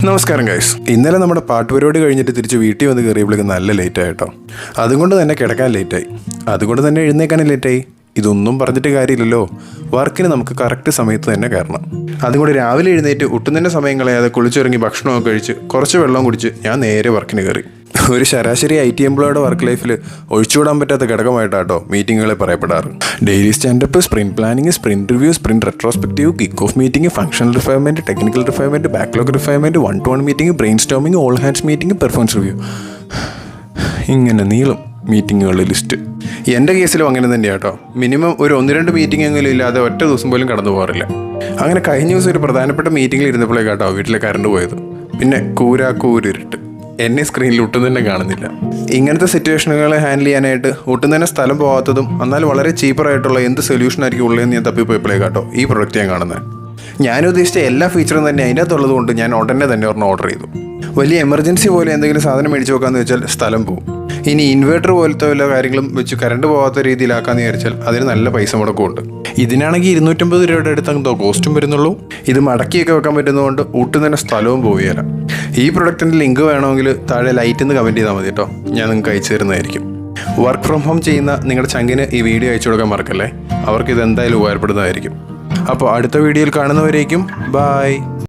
നമസ്കാരം ഗൈസ്. ഇന്നലെ നമ്മുടെ പാട്ടുപരിപാടി കഴിഞ്ഞിട്ട് തിരിച്ച് വീട്ടിൽ വന്ന് കയറിയപ്പോഴേക്കും നല്ല ലേറ്റായി കേട്ടോ. അതുകൊണ്ട് തന്നെ കിടക്കാൻ ലേറ്റായി, അതുകൊണ്ട് തന്നെ എഴുന്നേക്കാനും ലേറ്റായി. ഇതൊന്നും പറഞ്ഞിട്ട് കാര്യമില്ലല്ലോ, വർക്കിന് നമുക്ക് കറക്റ്റ് സമയത്ത് തന്നെ കയറണം. അതുകൊണ്ട് രാവിലെ എഴുന്നേറ്റ് ഒട്ടും തന്നെ സമയം കളയാതെ കുളിച്ചിറങ്ങി ഭക്ഷണമൊക്കെ കഴിച്ച് കുറച്ച് വെള്ളം കുടിച്ച് ഞാൻ നേരെ വർക്കിന് കയറി. ഒരു ശരാശരി IT എംപ്ലോയുടെ വർക്ക് ലൈഫിൽ ഒഴിച്ചുകൂടാൻ പറ്റാത്ത ഘടകമായിട്ടാട്ടോ മീറ്റിങ്ങുകളെ പറയപ്പെടാറ്. Daily standup, sprint planning, sprint review, sprint retrospective, kick off meeting, functional refinement, technical refinement, backlog refinement, 1-to-1 meeting, brainstorming, all hands meeting, performance review. ഇങ്ങനെ നീളും മീറ്റിങ്ങുകളുടെ ലിസ്റ്റ്. എൻ്റെ കേസിലും അങ്ങനെ തന്നെയാണ് കേട്ടോ. മിനിമം ഒരു 1-2 മീറ്റിംഗ് എങ്കിലും ഇല്ലാതെ ഒറ്റ ദിവസം പോലും കടന്നു പോകാറില്ല. അങ്ങനെ കഴിഞ്ഞ ദിവസം ഒരു പ്രധാനപ്പെട്ട മീറ്റിങ്ങിൽ ഇരുന്നപ്പോഴേക്കാട്ടോ വീട്ടിലെ കറണ്ട് പോയത്. പിന്നെ കൂരിരുട്ട്, എന്നെ സ്ക്രീനിൽ ഒട്ടും തന്നെ കാണുന്നില്ല. ഇങ്ങനത്തെ സിറ്റുവേഷനുകളെ ഹാൻഡിൽ ചെയ്യാനായിട്ട് ഒട്ടും തന്നെ സ്ഥലം പോകാത്തതും എന്നാൽ വളരെ ചീപ്പറായിട്ടുള്ള എന്ത് സൊല്യൂഷനായിരിക്കും ഉള്ളതെന്ന് ഞാൻ തപ്പിപ്പോയപ്പോഴേക്കാട്ടോ ഈ പ്രൊഡക്റ്റ് ഞാൻ കാണുന്നത്. ഞാൻ ഉദ്ദേശിച്ച എല്ലാ ഫീച്ചറും തന്നെ അതിനകത്തുള്ളത് കൊണ്ട് ഞാൻ ഉടനെ തന്നെ ഒരെണ്ണം ഓർഡർ ചെയ്തു. വലിയ എമർജൻസി പോലെ എന്തെങ്കിലും സാധനം മേടിച്ച് നോക്കാമെന്ന് വെച്ചാൽ സ്ഥലം പോകും. ഇനി ഇൻവേർട്ടർ പോലത്തെ വല്ല കാര്യങ്ങളും വെച്ച് കറണ്ട് പോകാത്ത രീതിയിലാക്കാമെന്ന് വിചാരിച്ചാൽ അതിന് നല്ല പൈസ മുടക്കമുണ്ട്. ഇതിനാണെങ്കിൽ 250 രൂപയുടെ അടുത്ത് എന്തോ കോസ്റ്റും വരുന്നുള്ളൂ. ഇത് മടക്കിയൊക്കെ വെക്കാൻ പറ്റുന്നതുകൊണ്ട് ഒട്ടും തന്നെ സ്ഥലവും പോവുകയില്ല. ഈ പ്രൊഡക്റ്റിൻ്റെ ലിങ്ക് വേണമെങ്കിൽ താഴെ ലൈറ്റ് എന്ന് കമൻറ്റ് ചെയ്താൽ മതി കേട്ടോ, ഞാൻ നിങ്ങൾക്ക് അയച്ചു തരുന്നതായിരിക്കും. വർക്ക് ഫ്രം ഹോം ചെയ്യുന്ന നിങ്ങളുടെ ചങ്കിന് ഈ വീഡിയോ അയച്ചു കൊടുക്കാൻ മറക്കല്ലേ, അവർക്ക് ഇത് എന്തായാലും ഉപകാരപ്പെടുന്നതായിരിക്കും. അപ്പോൾ അടുത്ത വീഡിയോയിൽ കാണുന്നവരേക്കും ബായ്.